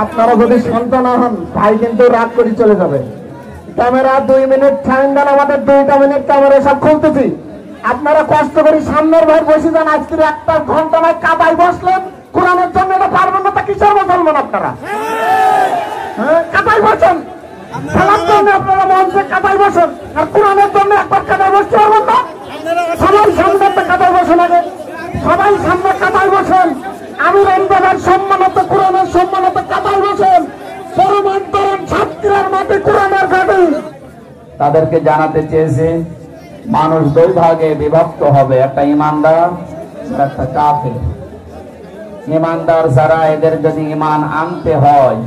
আপনারা যদি শান্ত না হন ভাই কিন্তু রাগ করে চলে যাবে। ক্যামেরা 2 মিনিট টাইম দেন, আমাদের 2টা মিনিট ক্যামেরা সব খুলতেছি। আপনারা কষ্ট করে সামনের ভাই বসে যান। আজকে 1 ঘন্টা নয় কাদায় বসলেন কোরআনের জন্য, এটা পারবেন না তা কিসের মুসলমান আপনারা? হ্যাঁ, কাদায় বসেন খেলার জন্য, আপনারা মঞ্চে কাদায় বসেন, আর কোরআনের জন্য একবার কাদায় বসতে পারবেন না? সবাই সামনে কাদায় বসেন, আগে সবাই সামনে কাদায় বসেন। আমি রমজানের সম্মানত কোরআনের সম্মানত কাদায় বসেন। পরমান্তরণ ছাত্রীর মাঠে কোরআনের ঘাটে তাদেরকে জানাতে চেয়েছে মানুষ 2 ভাগে বিভক্ত হবে, একটা ইমানদার আর একটা কাফের। ইমানদার যারা, এদের যদি ঈমান আনতে হয়,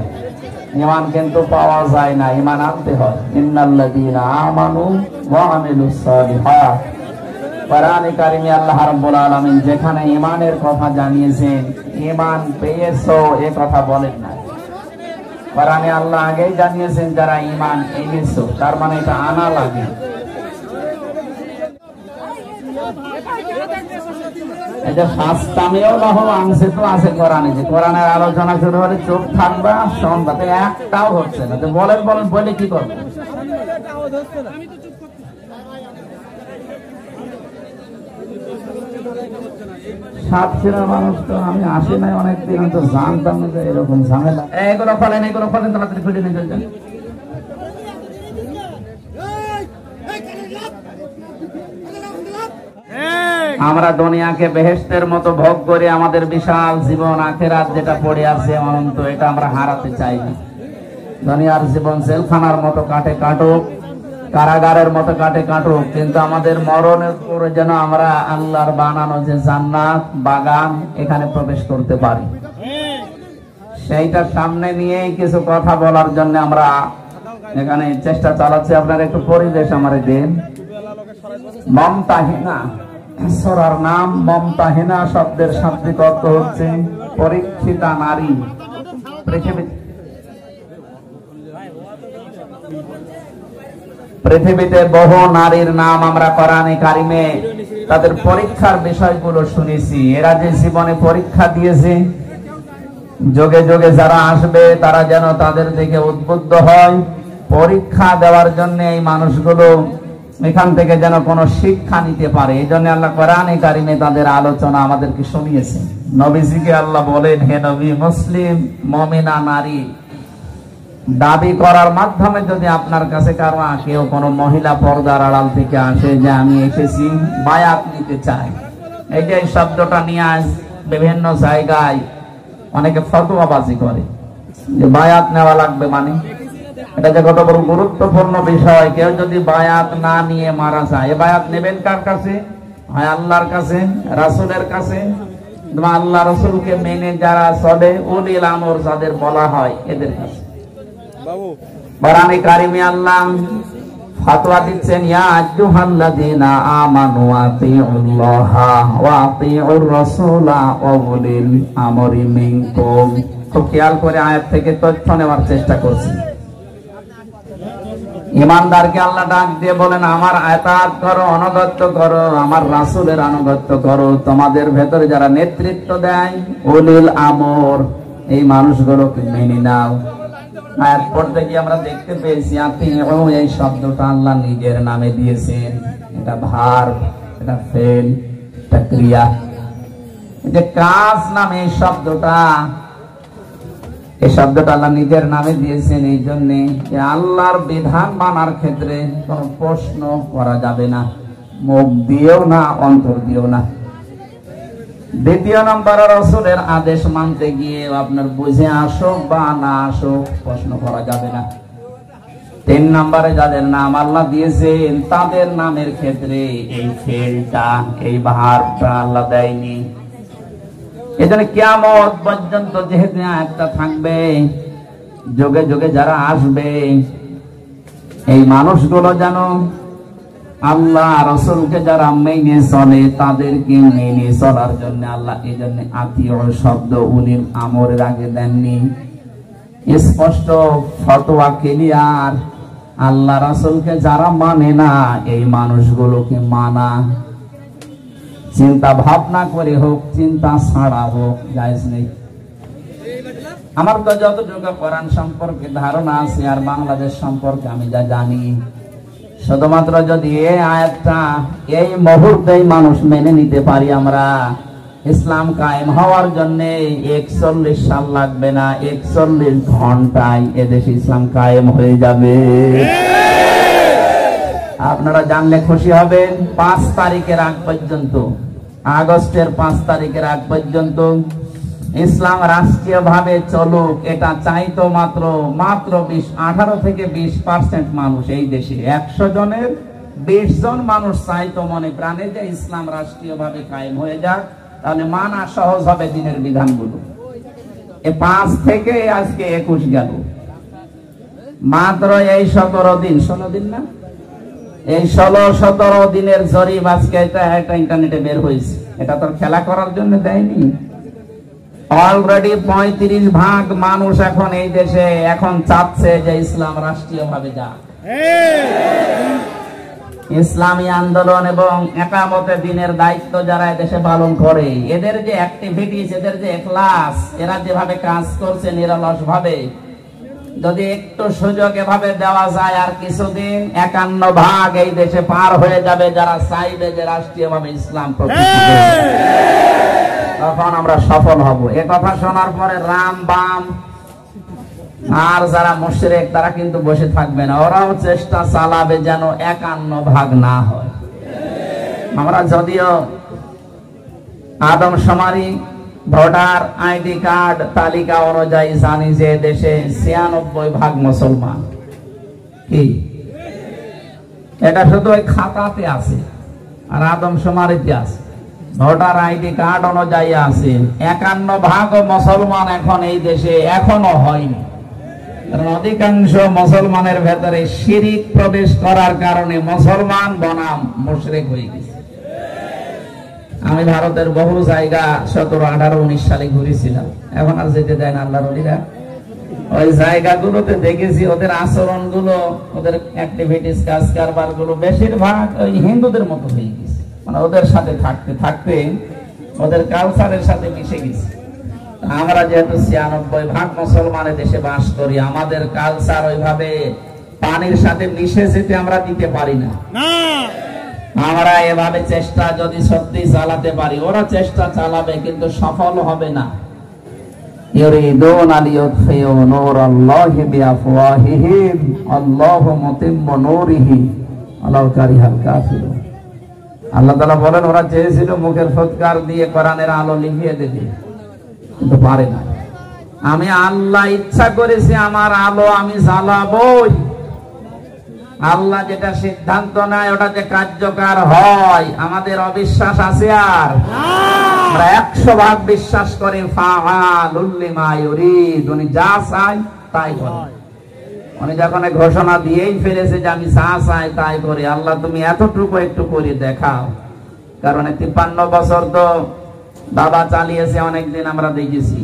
ঈমান কিন্তু পাওয়া যায় না, ঈমান আনতে হয়। ইন্নাল্লাযীনা আমানু ওয়া আমিলুস সালিহাত। কোরআনে কারিমে আল্লাহ রাব্বুল আলামিন যেখানে ঈমানের কথা জানিয়েছেন, ঈমান পেয়েছো এ কথা বলেন না। কোরআনে আল্লাহ আগেই জানিয়েছেন যারা ঈমান এনেছো, তার মানে এটা আনা লাগে। এই যে ফাস্তামিও লাহু আনছে তো আছে কোরআনে, যে কোরআনের আলোচনা শুরু হলে চুপ থাকবা, শুনবা, তো একটাও হচ্ছে না। তো বলেন বলে কি করবে? সাতক্ষীরার মানুষ তো আমি আসি নাই অনেকদিন, আমি তো জানতাম না যে এরকম ঝামেলা। এগুলো ফলেন তাড়াতাড়ি খুঁজে নিয়ে চলছেন। আমরা দুনিয়াকে বেহেশতের মতো ভোগ করে আমাদের বিশাল জীবন আখিরাত যেটা পড়ে আছে অনন্ত, এটা আমরা হারাতে চাই না। দুনিয়ার জীবন জেলখানার মতো কাটুক, কারাগারের মতো কাটুক, কিন্তু আমাদের মরণের পরে যেন আমরা আল্লাহর বানানো যে জান্নাত বাগান, এখানে প্রবেশ করতে পারি। সেইটা সামনে নিয়েই কিছু কথা বলার জন্য আমরা এখানে চেষ্টা চালাচ্ছি। আপনারা একটু পরিবেশ আমার দিন। মমতাহিনা সূরার নাম মমতাহিনা শব্দের শাব্দিক অর্থ হচ্ছে পরীক্ষিতা নারী। পৃথিবীতে বহু নারীর নাম আমরা কোরআনে কারিমে তাদের পরীক্ষার বিষয়গুলো শুনেছি। এরা যে জীবনে পরীক্ষা দিয়েছে, যোগে যোগে যারা আসবে তারা যেন তাদের দিকে উদ্বুদ্ধ হয় পরীক্ষা দেওয়ার জন্য। এই মানুষগুলো এখান থেকে যেন কোনো শিক্ষা নিতে পারে, এই জন্য আল্লাহ কোরআনে কারিমে তাদের আলোচনা আমাদেরকে শুনিয়েছে। নবীজিকে আল্লাহ বলেন, হে নবী, মুসলিম মুমিনা নারী দাবি করার মাধ্যমে যদি আপনার কাছে কেউ কোনো মহিলা পর্দার আড়াল থেকে আসে যে আমি এসেছি বায়াত নিতে চাই, এই যে শব্দটা নিয়ে আজ বিভিন্ন জায়গায় অনেকে ফতোয়াবাজি করে যে বায়াত নেওয়া লাগবে, মানে এটা যে কত বড় গুরুত্বপূর্ণ বিষয়। কেউ যদি বায়াত না নিয়ে মারা যায়, এ বায়াত নেবেন কার কাছে? হয় আল্লাহর কাছে, রাসূলের কাছে। আল্লাহ রাসূলকে মেনে যারা চলে, উলিল আমর যাদের বলা হয়, এদের কাছে। কোরআনে কারিমে আল্লাহ ফতোয়া দিচ্ছেন, ইয়া আইয়ুহাল্লাযীনা আমানু আতিউল্লাহা ওয়া আতিউর রাসূলা ওয়া উলিল আমরি মিনকুম। খুব খেয়াল করে আয়াত থেকে তথ্য নেওয়ার চেষ্টা করছি। ইমানদারকে আল্লাহ ডাক দিয়ে বলেন, আমার আতাত করো, অনুগত্য করো, আমার রাসূলের আনুগত্য করো। তোমাদের ভেতরে যারা নেতৃত্ব দেয়, উলিল আমর, এই মানুষগুলোকে মেনে নাও। আয়াত পড়তে গিয়ে আমরা দেখতে পেয়েছি আতিউ, এই শব্দটা আল্লাহ নিজের নামে দিয়েছেন। এটা ভার্ব, এটা ফেল, এটা ক্রিয়া। এই যে কাজ নামে এই শব্দটা আল্লাহ নিজের নামে দিয়েছেন এই জন্যে যে আল্লাহর বিধান মানার ক্ষেত্রে কোনো প্রশ্ন করা যাবে না, মুখ দিয়েও না, অন্তর দিয়েও না। দ্বিতীয় নম্বর, রাসূলের আদেশ মানতে গিয়ে আপনার বুঝে আসুক বা না আসুক প্রশ্ন করা যাবে না। 3 নম্বরে, যাদের নাম আল্লাহ দিয়েছেন তাদের নামের ক্ষেত্রে এই ফেলটা, এই ভার্বটা আল্লাহ দেয়নি। এজন্য কিয়ামত পর্যন্ত যেহেতু একটা থাকবে, যুগে যুগে যারা আসবে, এই মানুষগুলো যেন আল্লাহ রাসূলকে যারা মেনে চলে তাদেরকে মেনে চলার জন্য আল্লাহ এই জন্য আতিউ শব্দ উলিল আমরের আগে দেননি। স্পষ্ট ফতোয়া ক্লিয়ার, আল্লাহ রাসূলকে যারা মানে না এই মানুষগুলোকে মানা, চিন্তা ভাবনা করে হোক, চিন্তা ছাড়া হোক, জায়েজ নেই। আমার তো যতটুকু কোরআন সম্পর্কে ধারণা আছে আর বাংলাদেশ সম্পর্কে আমি যা জানি, শুধুমাত্র যদি এই আয়াতটা এই মুহূর্তেই মানুষ মেনে নিতে পারি, আমরা ইসলাম কায়েম হওয়ার জন্য 41 সাল লাগবে না, 41 ঘন্টায় এদেশে ইসলাম কায়েম হয়ে যাবে। আপনারা জানলে খুশি হবেন। 5 তারিখের আগ পর্যন্ত, আগস্টের 5 তারিখের আগ পর্যন্ত ইসলাম রাষ্ট্রীয় ভাবে চলুক, এটা চাইতো মাত্র 18 থেকে 20% মানুষ এই দেশে। 100 জনের 20 জন মানুষ চাইতো মনে প্রাণে যে ইসলাম রাষ্ট্রীয় ভাবে কায়েম হয়ে যাক, তাহলে মানা সহজ হবে দিনের বিধানগুলো। 5 থেকে আজকে 21 গেল, মাত্র এই 16 দিন না, এই 16-17 দিনের জরিপ আজকে এটা ইন্টারনেটে বের হয়েছে। এটা তো খেলা করার জন্য দেয়নি। অলরেডি 35% মানুষ এখন এই দেশে এখন চাচ্ছে যে ইসলাম রাষ্ট্রীয় ভাবে যাক। ইসলামী আন্দোলন এবং একামতে দিনের দায়িত্ব যারা দেশে পালন করে, এদের যে অ্যাক্টিভিটিস, এদের যে এখলাস, এরা যেভাবে কাজ করছে নিরলস ভাবে, যদি একটু সুযোগ এভাবে দেওয়া যায় আর কিছুদিন 51% এই দেশে পার হয়ে যাবে যারা চাইবে যে রাষ্ট্রীয় ভাবে ইসলাম প্রতিষ্ঠিত, তখন আমরা সফল হব। এ কথা শোনার পরে রাম বাম আর যারা মুশরিক তারা কিন্তু বসে থাকবে না, ওরাও চেষ্টা চালাবে যেন 51% না হয়। আমরা যদিও আদমশুমারি ভোটার আইডি কার্ড তালিকা অনুযায়ী জানি যে দেশে 96% মুসলমান, কি এটা শুধু ওই খাতাতে আছে আর আদমশুমারিতে আছে, ভোটার আইডি কার্ড অনুযায়ী আছে। 51% মুসলমান এখন এই দেশে এখনো হয়নি, কারণ অধিকাংশ মুসলমানের ভেতরে শিরিক প্রবেশ করার কারণে মুসলমান বনাম মুশরিক হয়ে গেছে। আমি ভারতের বহু জায়গা 17, 18, 19 সালে ঘুরেছিলাম, এখন আর যেতে দেয় না আল্লাহর ওলিরা। ওই জায়গাগুলোতে দেখেছি ওদের আচরণ গুলো, ওদের অ্যাক্টিভিটিস, কাজ কারবার গুলো বেশিরভাগ ওই হিন্দুদের মতো হয়ে গেছে। মানে ওদের সাথে থাকতে থাকতে ওদের কালচারের সাথে মিশে গেছে। আমরা যেহেতু 96% মুসলমানের দেশে বাস করি, আমাদের কালচার ওইভাবে পানির সাথে মিশে যেতে আমরা দিতে পারি না। আমরা এভাবে চেষ্টা যদি সত্যি চালাতে পারি, ওরা চেষ্টা চালাবে কিন্তু সফল হবে না। ইউরিদুনা লিইউতফিউ নূরাল্লাহি বিআফওয়াহিহিম আল্লাহু মুতিম্মু নূরিহি ওয়ালাউ কারিহাল কাফিরুন। আল্লাহ তাআলা বলেন ওরা চেয়েছিল মুখের ফুৎকার দিয়ে কোরআনের আলো লিভিয়ে দেবে, কিন্তু পারে না। আমি আল্লাহ ইচ্ছা করেছি আমার আলো আমি জ্বালাবই। আল্লাহ যেটা সিদ্ধান্ত নেয় ওটা যে কার্যকর হয়, আমাদের অবিশ্বাস আছে আর? আমরা 100% বিশ্বাস করি ফাআলুল লিমা ইউরিদ, উনি যা চায় তাই করে। উনি যখন ঘোষণা দিয়েই ফেলেছে যে আমি যা চাই তাই করি, আল্লাহ তুমি এতটুকু একটু করে দেখাও। কারণ 53 বছর তো বাবা চালিয়েছে, অনেকদিন আমরা দেখেছি,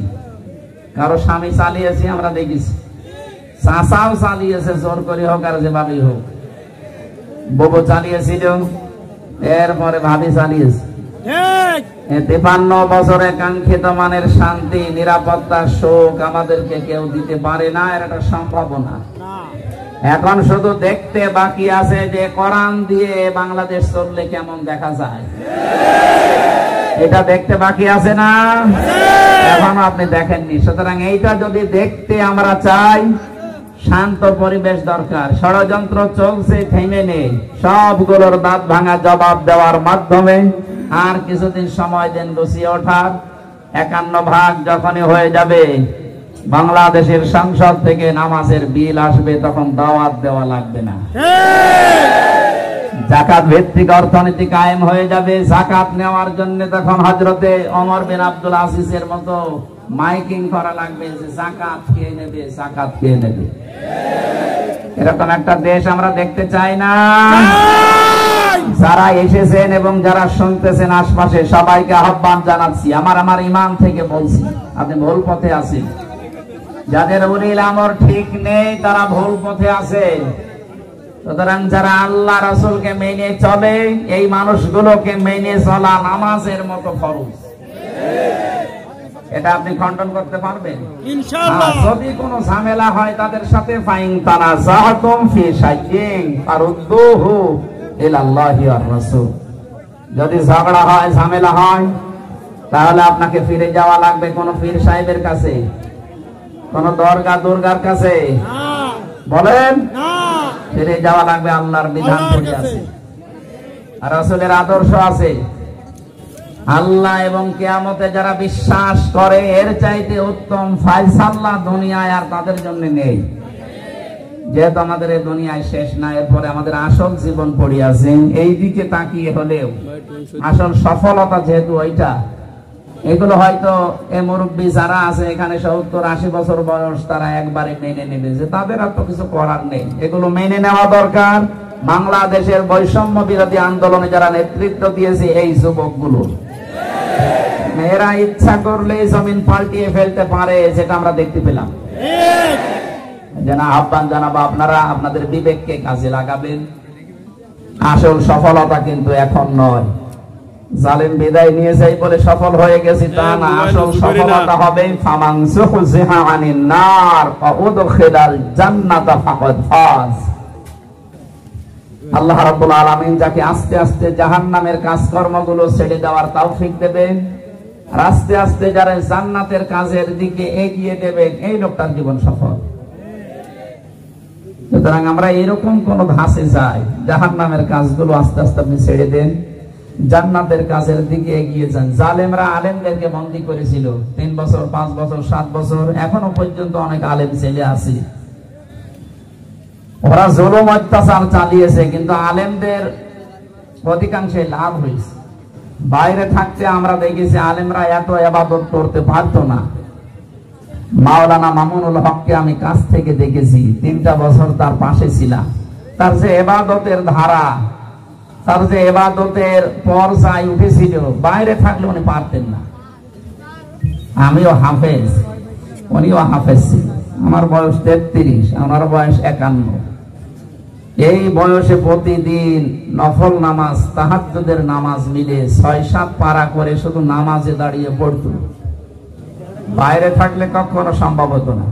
কারো স্বামী চালিয়েছে আমরা দেখেছি, চাচাও চালিয়েছে, জোর করে হোক আর যেভাবেই হোক। বউ চালিয়েছিল, এরপরে ভাবি চালিয়েছে। 53 বছরে কাঙ্ক্ষিত মানের শান্তি, নিরাপত্তা, সুখ আমাদেরকে কেউ দিতে পারে না, এর একটা সম্ভাবনা। এখন শুধু দেখতে বাকি আছে যে কোরআন দিয়ে বাংলাদেশ চললে কেমন দেখা যায়, এটা দেখতে বাকি আছে না? এখনো আপনি দেখেননি। সুতরাং এইটা যদি দেখতে আমরা চাই, শান্ত পরিবেশ দরকার। ষড়যন্ত্র চলছে, থেমে নেই, সবগুলোর দাঁত ভাঙা জবাব দেওয়ার মাধ্যমে আর কিছুদিন সময় দেন গুছিয়ে ওঠার। 51% যখনই হয়ে যাবে, বাংলাদেশের সংসদ থেকে নামাজের বিল আসবে, তখন দাওয়াত দেওয়া লাগবে না। যাকাত ভিত্তিক অর্থনীতি কায়েম হয়ে যাবে। যাকাত নেওয়ার জন্য তখন হযরতে ওমর বিন আব্দুল আজিজের মতো মাইকিং করা লাগবে যে যাকাত কে নেবে, যাকাত কে নেবে। এরকম একটা দেশ আমরা দেখতে চাই না। যারা এসেছেন এবং যারা শুনতেছেন আশপাশে সবাইকে আহ্বান জানাচ্ছি, আমার ইমান থেকে বলছি, আপনি ভুল পথে আছেন। যাদের উলিল আমর ঠিক নেই তারা ভুল পথে আছে। সুতরাং যারা আল্লাহ রাসূলকে মেনে চলে, এই মানুষগুলোকে মেনে চলা নামাজের মতো ফরজ। এটা আপনি খণ্ডন করতে পারবেন ইনশাআল্লাহ। যদি কোনো ঝামেলা হয় তাদের সাথে ফাইন তানাযাতুম ফি শাইইন ফারুদ্দুহু ইলাল্লাহি ওয়ার রাসূল, যদি ঝগড়া হয় ঝামেলা হয় তাহলে আপনাকে ফিরে যাওয়া লাগবে কোন পীর সাহেবের কাছে, কোন দুর্গার কাছে, বলেন ফিরে যাওয়া লাগবে আল্লাহর বিধান পড়ে আছে, রাসূলের আদর্শ আছে। আল্লাহ এবং কিয়ামতে যারা বিশ্বাস করে এর চাইতে উত্তম ফায়সালা দুনিয়ায় আর তাদের জন্য নেই। যেহেতু আমাদের এই দুনিয়ায় শেষ না, এরপরে আমাদের আসল জীবন পড়ে আছে, এই দিকে তাকিয়ে হলেও আসল সফলতা যেহেতু ওইটা, এগুলো হয়তো এই মুরব্বী যারা আছে এখানে 70-80 বছর বয়স তারা একবারে মেনে নেবে যে তাদের আর তো কিছু করার নেই, এগুলো মেনে নেওয়া দরকার। বাংলাদেশের বৈষম্য বিরোধী আন্দোলনে যারা নেতৃত্ব দিয়েছে এই যুবকগুলো, এরা ইচ্ছা করলে জমিন পাল্টিয়ে ফেলতে পারে, যেটা আমরা দেখতে পেলাম। যেন আহ্বান জানাবো আপনারা আপনাদের বিবেককে কাজে লাগাবেন। আসল সফলতা কিন্তু এখন নয়, জালেম বিদায় নিয়ে যাই বলে সফল হয়ে গেছি তা না। আসল সফলতা হবে ফামান যুহজিহা আনিন নার ওয়া উদখিলাল জান্নাতা ফাকাদ ফাজ। আল্লাহ রাব্বুল আলামিন যাকে আস্তে আস্তে জাহান্নামের কাজকর্মগুলো ছেড়ে দেওয়ার তৌফিক দেবেন, আর আস্তে আস্তে যারা জান্নাতের কাজের দিকে এগিয়ে দেবেন, এই লোকটার জীবন সফল। সুতরাং আমরা এরকম কোন ধাঁচে যাই, জাহান্নামের কাজগুলো আস্তে আস্তে আপনি ছেড়ে দেন, জান্নাতের কাজের দিকে এগিয়ে যান। জালেমরা আলেমদেরকে বন্দী করেছিল 3 বছর, 5 বছর, 7 বছর, এখনো পর্যন্ত অনেক আলেম ছেলে আছে, ওরা জুলুম অত্যাচার চালিয়েছে, কিন্তু আলেমদের অধিকাংশই লাভ হয়েছে। বাইরে থাকতে আমরা দেখেছি আলেমরা এত ইবাদত করতে পারতো না। মাওলানা মামুনুল হককে আমি কাছ থেকে দেখেছি, 3টা বছর তার পাশে ছিলাম। তার যে ইবাদতের ধারা, তার যে ইবাদতের পর্যায় উঠেছিল, বাইরে থাকলে উনি পারতেন না। আমিও হাফেজ, উনিও হাফেজ ছিল। আমার বয়স 33, আমার বয়স 51। এই বয়সে প্রতিদিন নফল নামাজ, তাহাজ্জুদের নামাজ মিলে 6-7 পারা করে শুধু নামাজে দাঁড়িয়ে পড়তো। বাইরে থাকলে কখনো সম্ভব হতো না।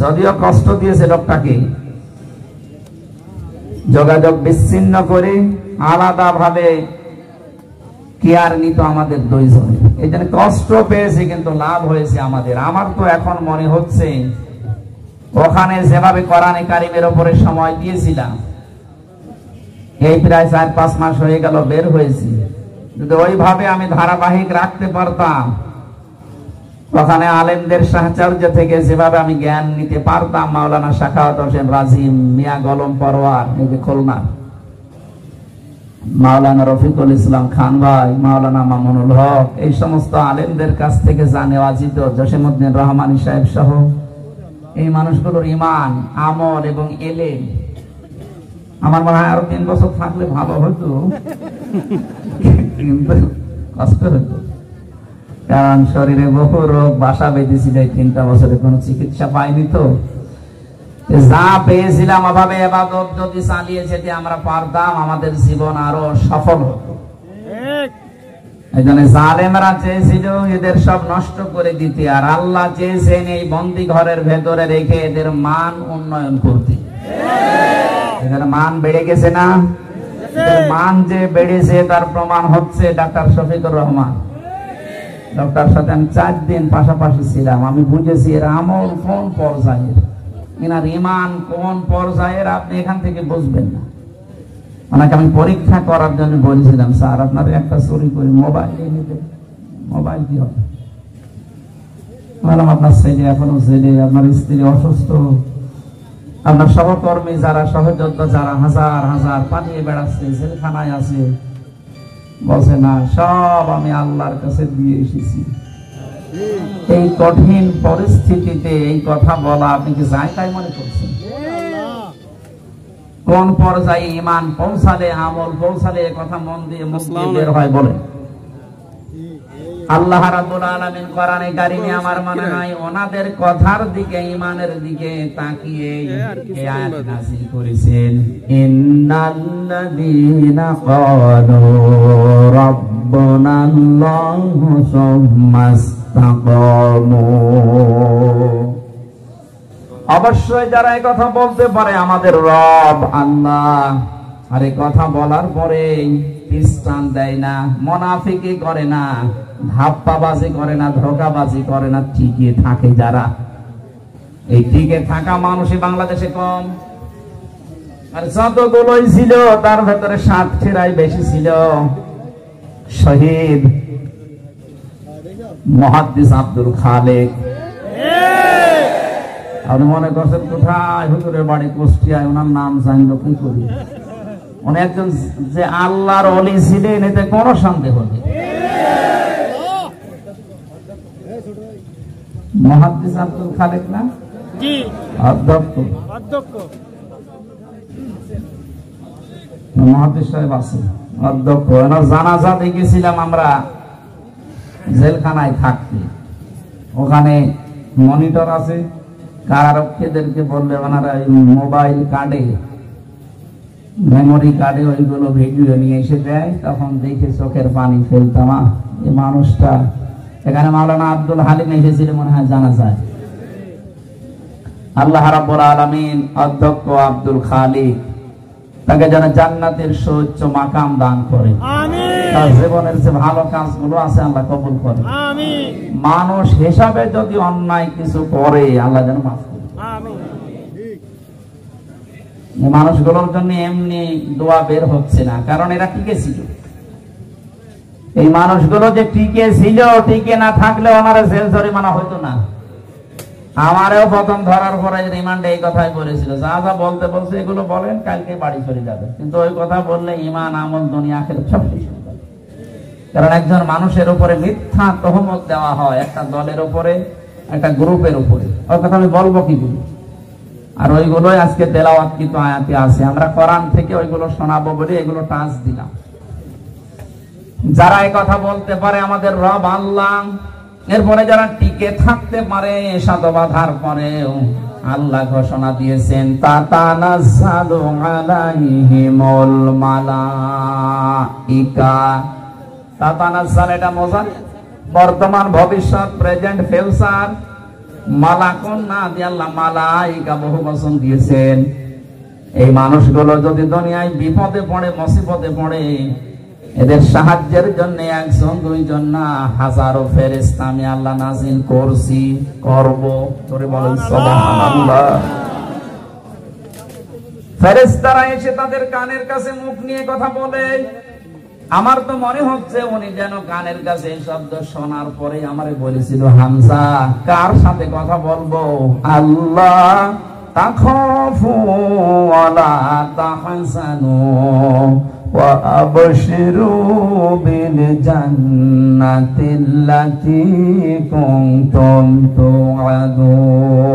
যদিও কষ্ট দিয়েছে লোকটাকে, যোগাযোগ বিচ্ছিন্ন করে আলাদা ভাবে কেয়ার নিত আমাদের দুইজনে, এই জন্য কষ্ট পেয়েছি কিন্তু লাভ হয়েছে আমাদের। আমার তো এখন মনে হচ্ছে ওখানে যেভাবে কোরআনে কারিমের উপরে সময় দিয়েছিলাম, এই প্রায় 4-5 মাস হয়ে গেল বের হয়েছি, যদি ওইভাবে আমি ধারাবাহিক রাখতে পারতাম, ওখানে আলেমদের সাহচর্য থেকে যেভাবে আমি জ্ঞান নিতে পারতাম, মাওলানা শাখাওয়াত হোসেন রাজিম, মিয়া গলম পরওয়ার, এই যে খুলনা, মাওলানা রফিকুল ইসলাম খান ভাই, মাওলানা মামুনুল হক, এই সমস্ত আলেমদের কাছ থেকে যা নেওয়া যেত, জসিমউদ্দিন রহমানী সাহেব সহ এই মানুষগুলোর ঈমান, আমল এবং এলেম, আমার মনে হয় আরো 3 বছর থাকলে ভালো হতো, কিন্তু কষ্ট হতো। কারণ শরীরে বহু রোগ বাসা বেঁধেছিল, 3টা বছরে কোনো চিকিৎসা পাইনি। তো যা পেয়েছিলাম অভাবে ইবাদত যদি চালিয়ে যেতে আমরা পারতাম, আমাদের জীবন আরো সফল হতো। এই জন্য জালেমরা চেয়েছিল এদের সব নষ্ট করে দিতে, আর আল্লাহ চেয়েছেন এই বন্দি ঘরের ভেতরে রেখে এদের মান উন্নয়ন করতে। এদের মান বেড়ে গেছে না? এদের মান যে বেড়েছে তার প্রমাণ হচ্ছে ডাক্তার শফিকুর রহমান। ডক্টর সাথে আমি 4 দিন পাশাপাশি ছিলাম, আমি বুঝেছি এর আমল কোন পর্যায়ের, এনার ঈমান কোন পর্যায়ের, আপনি এখান থেকে বুঝবেন না। ওনাকে আমি পরীক্ষা করার জন্য বলেছিলাম, স্যার আপনার একটা চুরি করে মোবাইল এনে দেন। মোবাইল কি হবে? বললাম আপনার ছেলে এখনো ছেলে, আপনার স্ত্রী অসুস্থ, আপনার সহকর্মী যারা, সহযোদ্ধা যারা হাজার হাজার পালিয়ে বেড়াচ্ছে, জেলখানায় আছে, বলছে না সব আমি আল্লাহর কাছে দিয়ে এসেছি। এই কঠিন পরিস্থিতিতে এই কথা বলা আপনি কি যাই তাই মনে করছেন? কোন পর্যায়ে ঈমান পৌঁছালে, আমল পৌঁছালে এ কথা মন দিয়ে মুখ দিয়ে বের হয় বলেন? আল্লাহ রাব্বুল আলামিন কোরআনে কারিমে আমার মনে হয় ওনাদের কথার দিকে, ঈমানের দিকে তাকিয়ে এই আয়াত নাযিল করেছেন, ইন্নাল্লাযীনা ক্বালু রাব্বুনাল্লাহু সুম্মা ইস্তাকামু। অবশ্যই যারা এই কথা বলতে পারে আমাদের রব আল্লাহ, আর এই কথা বলার পরে খ্রিস্টান দেয় না, মুনাফিকি করে না, ধাপ্পাবাজি করে না, ধোঁকাবাজি করে না, টিকে থাকে যারা, এই টিকে থাকা মানুষই বাংলাদেশে কম। আর যতগুলোই ছিল তার ভেতরে 60-টিরাই বেশি ছিল শহীদ মুহাদ্দিস আব্দুল খালেক। আপনি মনে করছেন কোথায়? হুজুরের বাড়ি কুষ্টিয়ায়, ওনার নাম জানলো কি করি? উনি একজন যে আল্লাহর ওলি ছিলেন এতে কোনো সন্দেহ নেই। মুহাদ্দিস আব্দুল খালেক না? জি, অধ্যক্ষ মুহাদ্দিস সাহেব আছে, অধ্যক্ষ। ওনার জানাজা দেখেছিলাম আমরা জেলখানায় থাকতে। ওখানে মনিটর আছে, কারারক্ষীদেরকে বললে ওনারা মোবাইল কার্ডে, মেমোরি কার্ডে ওইগুলো ভিডিও নিয়ে এসে দেয়। তখন দেখে চোখের পানি ফেলতাম, এই মানুষটা। এখানে মাওলানা আব্দুল হালিম এসেছিল মনে হয় জানা যায়। আল্লাহ রাব্বুল আলামিন অধ্যক্ষ আব্দুল খালিক তাকে যেন জান্নাতের সর্বোচ্চ মাকাম দান করে, তার জীবনের যে ভালো কাজগুলো আছে আল্লাহ কবুল করে। মানুষ হিসাবে যদি অন্যায় কিছু করে আল্লাহ যেন মাফ করে। মানুষগুলোর জন্য এমনি দোয়া বের হচ্ছে না, কারণ এরা টিকে ছিল। এই মানুষগুলো যে টিকে ছিল, টিকে না থাকলে ওনারা জেল জরিমানা হইতো না। আমারও প্রথম ধরার পরে রিমান্ডে এই কথাই বলেছিল, যা যা বলতে বলছে এগুলো বলেন, কালকে বাড়ি চলে যাবে। কিন্তু ওই কথা বললে ইমান, আমল, দুনিয়া, আখিরাত সব শেষ হয়ে যাবে। কারণ একজন মানুষের উপরে মিথ্যা তহমত দেওয়া হয়, একটা দলের উপরে, একটা গ্রুপের উপরে, ওই কথা আমি বলবো কি বলি? আর ওইগুলোই আজকে তেলাওয়াতকৃত আয়াতে আছে। আমরা কোরআন থেকে ওইগুলো শোনাবো বলে এগুলো টাচ দিলাম। যারা এই কথা বলতে পারে আমাদের রব আল্লাহ, এরপরে যারা টিকে থাকতে পারে শতবাধার পরেও, আল্লাহ ঘোষণা দিয়েছেন তাতানাজ্জালু আলাইহিমুল মালাইকা। তাতানাজ্জাল এটা মজার, বর্তমান, ভবিষ্যৎ, প্রেজেন্ট, ফিউচার। মালাকুন না দিয়ে আল্লাহ মালাইকা বহু বচন দিয়েছেন। এই মানুষগুলো যদি দুনিয়ায় বিপদে পড়ে, মুসিবতে পড়ে, এদের সাহায্যের জন্য একজন দুইজন না, হাজারো ফেরেশতা আমি আল্লাহ নাজিল করছি, করব। তোরে বলেন সুবহানাল্লাহ। ফেরেশতারা এসে তাদের কানের কাছে মুখ নিয়ে কথা বলে। আমার তো মনে হচ্ছে উনি যেন কানের কাছে এই শব্দ শোনার পরে আমারে বলেছিল, হামজা কার সাথে কথা বলবো? আল্লাহ তাখাফু ওয়ালা তাহজানু ওয়া আবশিরু বিল জান্নাতিল্লাতী কুনতুম তুআদুন।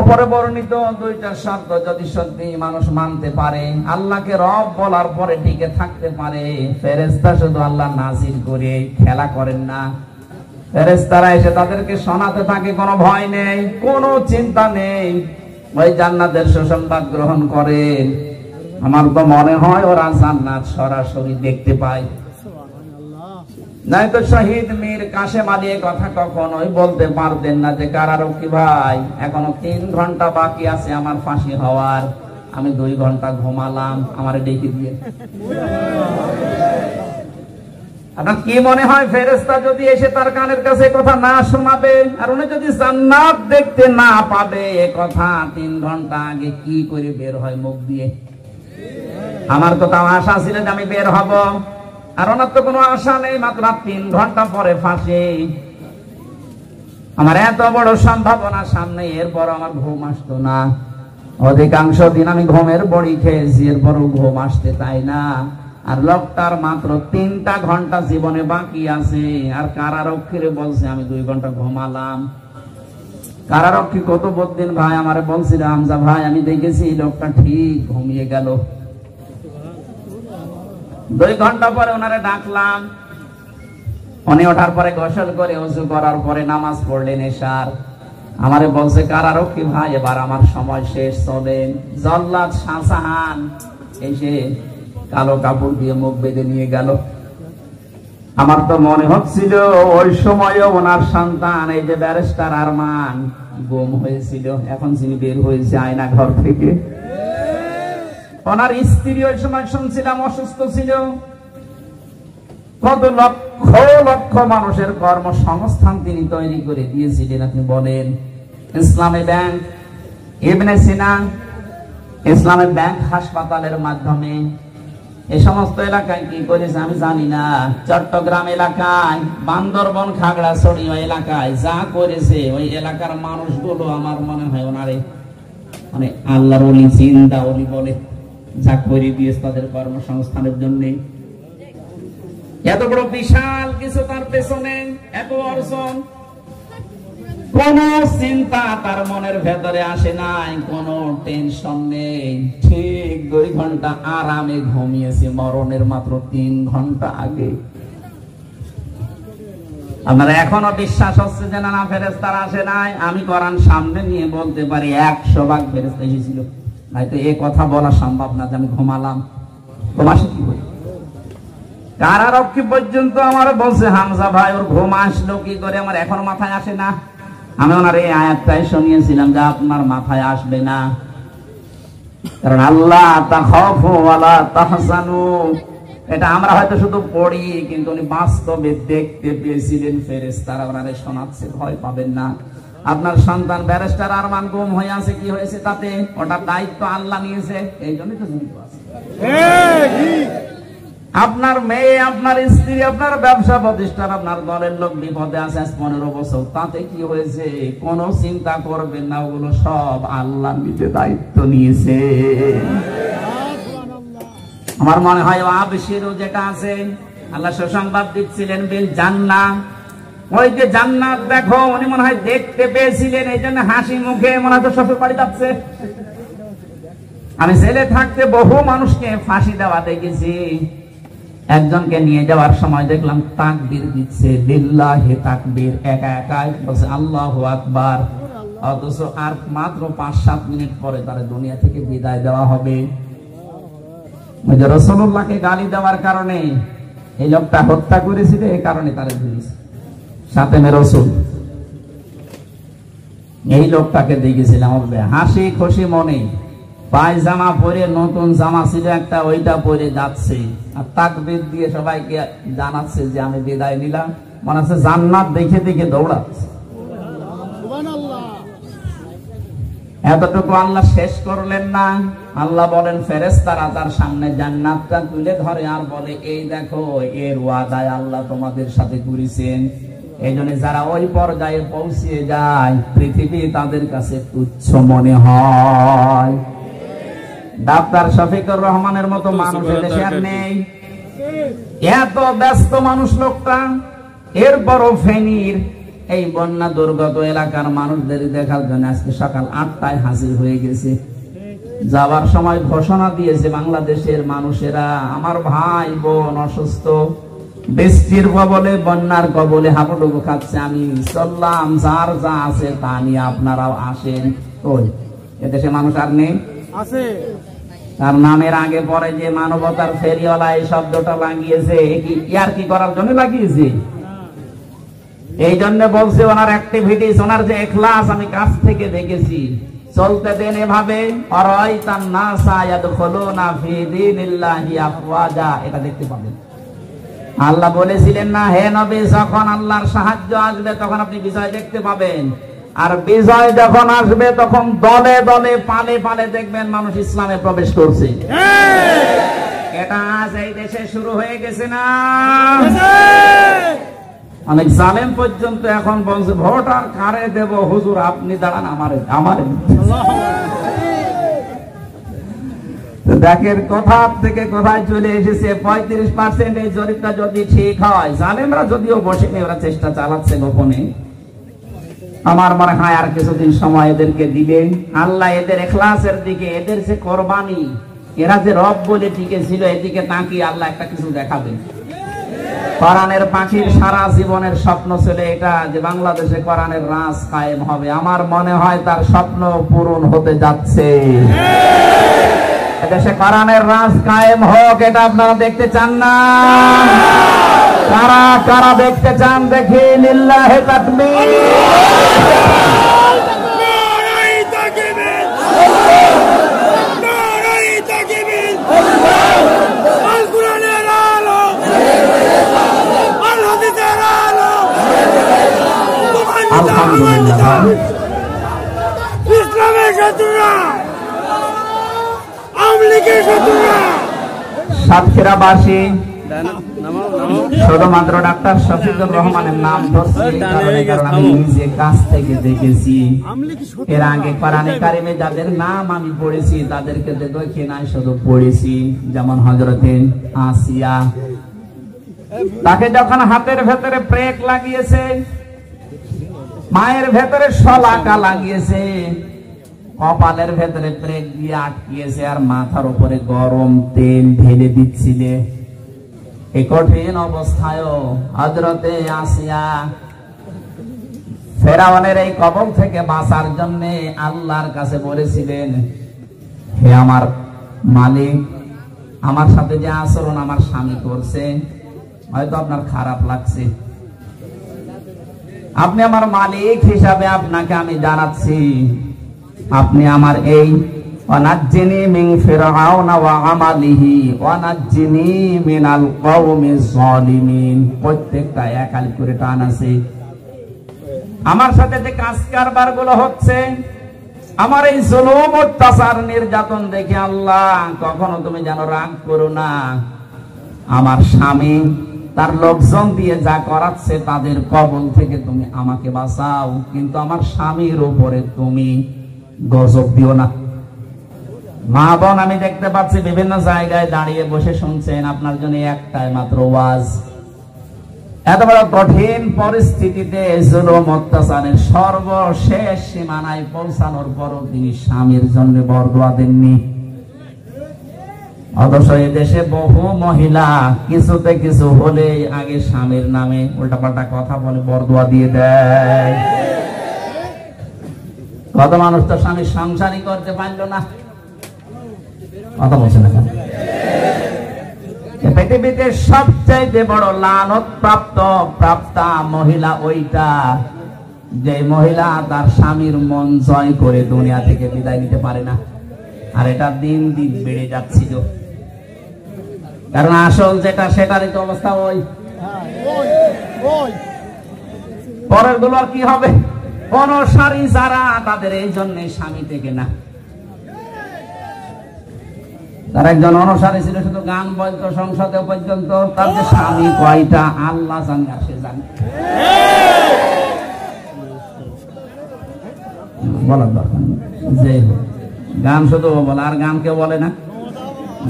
উপরে বর্ণিত দুইটা শব্দ যদি সত্যি মানুষ মানতে পারে, আল্লাহকে রব বলার পরে টিকে থাকতে পারে, ফেরেশতা শুধু আল্লাহ নাজিল করে খেলা করেন না। ফেরেশতারা এসে তাদেরকে শোনাতে থাকে, কোনো ভয় নেই, কোনো চিন্তা নেই, ওই জান্নাতের সুসংবাদ গ্রহণ করেন। আমার তো মনে হয় ওরা জান্নাত সরাসরি দেখতে পায়। নাই তো শহীদ মীর কাশেম আলী কথা কখনোই বলতে পারতেন না যে কারারক্ষী ভাই এখনো 3 ঘন্টা বাকি আছে আমার ফাঁসি হওয়ার, আমি 2 ঘন্টা ঘুমালাম, আমারে ডেকে দিয়ে। আপনার কি মনে হয় ফেরেশতা যদি এসে তার কানের কাছে কথা না শোনাবে, আর উনি যদি জান্নাত দেখতে না পাবে, এ কথা 3 ঘন্টা আগে কি করে বের হয় মুখ দিয়ে? আমার তো তাও আশা ছিল যে আমি বের হব, আর ওনার তো কোনো আশা নেই, মাত্র 3 ঘন্টা পরে ফাঁসি। আমার এত বড় সম্ভাবনা সামনে, এরপর আমার ঘুম আসতো না। অধিকাংশ দিন আমি ঘুমের বড়ি খেয়েছি, এরপরও ঘুম আসতে চাই না। আর লোকটার মাত্র 3টা ঘন্টা জীবনে বাকি আছে, আর কারারক্ষীরে বলছে আমি 2 ঘন্টা ঘুমালাম। কারারক্ষী কত বদিন ভাই আমারে বলছিল, হামজা ভাই আমি দেখেছি লোকটা ঠিক ঘুমিয়ে গেল। 2 ঘন্টা পরে ওনারে ডাকলাম, উনি ওঠার পরে গোসল করে ওযু করার পরে নামাজ পড়লেন এশার। আমারে বলছে কারারক্ষী ভাই এবার আমার সময় শেষ, চলেন। জল্লাদ শাহজাহান এসে কালো কাপড় দিয়ে মুখ বেঁধে নিয়ে গেল। আমার তো মনে হচ্ছিল ওই সময় ওনার সন্তান এই যে ব্যারিস্টার আরমান গুম হয়েছিল, এখন তিনি বের হয়েছে আয়না ঘর থেকে। ওনার স্ত্রী ওই সময় শুনছিলাম অসুস্থ ছিল। কত লক্ষ লক্ষ মানুষের কর্মসংস্থান তিনি তৈরি করে দিয়েছিলেন। আপনি বলেন, ইসলামী ব্যাংক, ইবনে সিনা ইসলামী ব্যাংক হাসপাতালের মাধ্যমে এই সমস্ত এলাকায় কি করেছে আমি জানি না। চট্টগ্রাম এলাকায়, বান্দরবন, খাগড়াছড়ি ওই এলাকায় যা করেছে, ওই এলাকার মানুষগুলো আমার মনে হয় ওনারে মানে আল্লাহর ওলি, জিন্দা ওলি বলে, যা করে দিয়েছে তাদের কর্মসংস্থানের জন্য। এত বড় বিশাল কিছু তার পেছনে, এত অর্জন, কোন চিন্তা তার মনের ভেতরে আসে নাই, কোন টেনশন নেই। ঠিক 2 ঘন্টা আরামে ঘুমিয়েছে, মরণের মাত্র 3 ঘন্টা আগে। আপনারা এখনো বিশ্বাস হচ্ছে যে না ফেরেশতারা আসে নাই? আমি কোরআন সামনে নিয়ে বলতে পারি 100 ভাগ ফেরেশতা এসেছিল। হয়তো এই কথা বলা সম্ভব না যে আমি ঘুমালাম। ঘুমাসে কি করে? কারারক্ষী পর্যন্ত আমার বলছে, হামজা ভাই ওর ঘুম আসলো কি করে, আমার এখনো মাথায় আসে না। আমি ওনার এই আয়াতটাই শুনিয়েছিলাম যে আপনার মাথায় আসবে না, কারণ আল্লাহ তাখাফু ওয়ালা তাহজানু, এটা আমরা হয়তো শুধু পড়ি, কিন্তু উনি বাস্তবে দেখতে পেয়েছিলেন। ফেরেশতারা ওনারে শোনাচ্ছে, ভয় পাবেন না। আপনার সন্তান ব্যারিস্টার আরমান গুম হয়ে আছে, কি হয়েছে তাতে? ওটার দায়িত্ব আল্লাহ নিয়েছে, এই জন্যই তো জীবিত আছে। আপনার মেয়ে, আপনার স্ত্রী, আপনার ব্যবসা প্রতিষ্ঠান, আপনার দলের লোক বিপদে আছে 15 বছর, তাতে কি হয়েছে? কোন চিন্তা করবেন না, ওগুলো সব আল্লাহ নিজে দায়িত্ব নিয়েছে। আমার মনে হয় আবশিরু যেটা আছে, আল্লাহ সুসংবাদ দিচ্ছিলেন বিল জান্নাহ, ওই যে জান্নাত দেখো, উনি মনে হয় দেখতে পেয়েছিলেন, এই জন্য হাসি মুখে মনে হয় তো শ্বশুর বাড়ি যাচ্ছে। আমি ছেলে থাকতে বহু মানুষকে ফাঁসি দেওয়া দেখেছি। একজনকে নিয়ে যাওয়ার সময় দেখলাম তাকবীর দিচ্ছে, লিল্লাহি তাকবীর, একা একাই বলছে আল্লাহু আকবার, অথচ আর মাত্র 5-7 মিনিট পরে তার দুনিয়া থেকে বিদায় দেওয়া হবে। ওই যে রাসূলুল্লাহকে গালি দেওয়ার কারণে এই লোকটা হত্যা করেছিল, এই কারণে তার ধরেছে সাতেমে রাসূল। এই লোকটাকে দেখেছিলাম হাসি খুশি মনে, পায়জামা পরে, নতুন জামা ছিল একটা, ওইটা পরে যাচ্ছে আর তাকবীর দিয়ে সবাইকে জানাচ্ছে যে আমি বিদায় নিলাম। মনে হচ্ছে জান্নাত দেখে দেখে দৌড়াচ্ছে। এতটুকু আল্লাহ শেষ করলেন না। আল্লাহ বলেন ফেরেশতারা তার সামনে জান্নাতটা তুলে ধরে আর বলে, এই দেখো এর ওয়াদায় আল্লাহ তোমাদের সাথে করেছেন। এই জন্য যারা ওই পর্যায়ে পৌঁছে যায়, পৃথিবী তাদের কাছে তুচ্ছ মনে হয়। ডাক্তার শফিকুর রহমানের মতো মানুষ দেশে আর নেই, এত ব্যস্ত মানুষ লোকটা। এরপরও ফেনীর এই বন্যা দুর্গত এলাকার মানুষদের দেখার জন্য আজকে সকাল 8টায় হাজির হয়ে গেছে। যাওয়ার সময় ঘোষণা দিয়েছে বাংলাদেশের মানুষেরা, আমার ভাই বোন অসুস্থ, বৃষ্টির কবলে, বন্যার কবলে হাঁপুডুবু খাচ্ছে, আমি চললাম, যার যা আছে তা নিয়ে আপনারাও আসেন। ওই এদেশে মানুষ আর নেই আছে। তার নামের আগে পরে যে মানবতার ফেরিওয়ালা এই শব্দটা লাগিয়েছে, ইয়ার কি করার জন্য লাগিয়েছে? এই জন্য বলছে ওনার অ্যাক্টিভিটিস, ওনার যে ইখলাস আমি কাছ থেকে দেখেছি। চলতে দেন এভাবে, আরাইতান নাসা ইয়াদখুলুনা ফি দীনিল্লাহি আফওয়াজা, এটা দেখতে পাবেন। আল্লাহ বলেছিলেন না, হে নবী, যখন আল্লাহর সাহায্য আসবে তখন আপনি বিজয় দেখতে পাবেন, আর বিজয় যখন আসবে তখন দলে দলে, পালে পালে দেখবেন মানুষ ইসলামে প্রবেশ করছে। এটা আজ এই দেশে শুরু হয়ে গেছে না? অনেক জালেম পর্যন্ত এখন বলছে ভোট আর কারে দেব হুজুর, আপনি দাঁড়ান আমারে। দেখেন কথা থেকে কোথায় চলে এসেছে। 35% এই জরিপটা যদি ঠিক হয়, জালেমরা যদিও বসেনি, ওরা চেষ্টা চালাচ্ছে গোপনে। আমার মনে হয় আর কিছুদিন সময় এদেরকে দিবেন আল্লাহ, এদের ইখলাসের দিকে, এদের যে কোরবানি, এরা যে রব বলে টিকে ছিল, এদিকে তাকিয়ে আল্লাহ একটা কিছু দেখাবেন। কোরআনের পাখির সারা জীবনের স্বপ্ন ছিল এটা, যে বাংলাদেশে কোরআনের রাজ কায়েম হবে। আমার মনে হয় তার স্বপ্ন পূরণ হতে যাচ্ছে। এদেশে কোরআনের রাজ কায়েম হোক, এটা আপনারা দেখতে চান না? কারা কারা দেখতে চান দেখি লিল্লাহে তাকবীর। আলহামদুলিল্লাহ। ইসলামের শত্রুরা, আওয়ামী লীগের শত্রুরা, সাতক্ষীরাবাসী শুধুমাত্র ডাক্তার শফিকুর রহমানের নাম ধরছি কারণ আমি নিজে কাছ থেকে দেখেছি। এর আগে কোরআনে কারিমে যাদের নাম আমি পড়েছি তাদেরকে দেখে নাই, শুধু পড়েছি। যেমন হযরতে আসিয়া, তাকে যখন হাতের ভেতরে ব্রেক লাগিয়েছে, মায়ের ভেতরে শলাকা লাগিয়েছে, কপালের ভেতরে ব্রেক দিয়ে আটকিয়েছে, আর মাথার উপরে গরম তেল ঢেলে দিচ্ছিলে, এই কঠিন অবস্থায় হযরতে আসিয়া ফেরাউনের এই কবল থেকে বাঁচার জন্য আল্লাহর কাছে বলেছিলেন, হে আমার মালিক, আমার সাথে যে আচরণ আমার স্বামী করছে হয়তো আপনার খারাপ লাগছে, আপনি আমার মালিক হিসাবে আপনাকে আমি জানাচ্ছি, আপনি আমার এই ওয়ানাজ্জিনি মিন ফিরআউনা ওয়া আমালিহি ওয়ানাজ্জিনি মিনাল কওমিজ জালিমিন, প্রত্যেকটা একাল করে টান আছে। আমার সাথে যে কাজ কারবার গুলো হচ্ছে, আমার এই জুলুম অত্যাচার নির্যাতন দেখে আল্লাহ কখনো তুমি যেন রাগ করো না। আমার স্বামী তার লোকজন দিয়ে যা করাচ্ছে তাদের কবল থেকে তুমি আমাকে বাঁচাও, কিন্তু আমার স্বামীর উপরে তুমি গজব দিও না। মা বোন, আমি দেখতে পাচ্ছি বিভিন্ন জায়গায় দাঁড়িয়ে বসে শুনছেন, আপনার জন্য একটাই মাত্র ওয়াজ। এত বড় কঠিন পরিস্থিতিতে জুলুম অত্যাচারের সর্বশেষ সীমানায় পৌঁছানোর পরও তিনি স্বামীর জন্য বরদোয়া দেননি। অথচ এই দেশে বহু মহিলা কিছুতে কিছু হলে আগে স্বামীর নামে উল্টাপাল্টা কথা বলে বরদোয়া দিয়ে দেয়। কত মানুষ তো স্বামী সংসারই করতে পারল না, কথা বলছে না কেন? পৃথিবীতে সবচাইতে বড় লানত প্রাপ্তা মহিলা ওইটা, যে মহিলা তার স্বামীর মন জয় করে দুনিয়া থেকে বিদায় নিতে পারে না। আর এটা দিন দিন বেড়ে যাচ্ছিল, কারণ আসল যেটা সেটারই তো অবস্থা ওই। পরের গুলো কি হবে? অনুসারী যারা, তাদের এই জন্য স্বামী থেকে না। তার একজন অনুসারী ছিল, শুধু গান বলতো সংসদে পর্যন্ত, তার যে স্বামী কয়টা আল্লাহ জানে, আর সে জানে। বলার দরকার নেই, যে গান শুধু বলে, আর গান কেউ বলে না।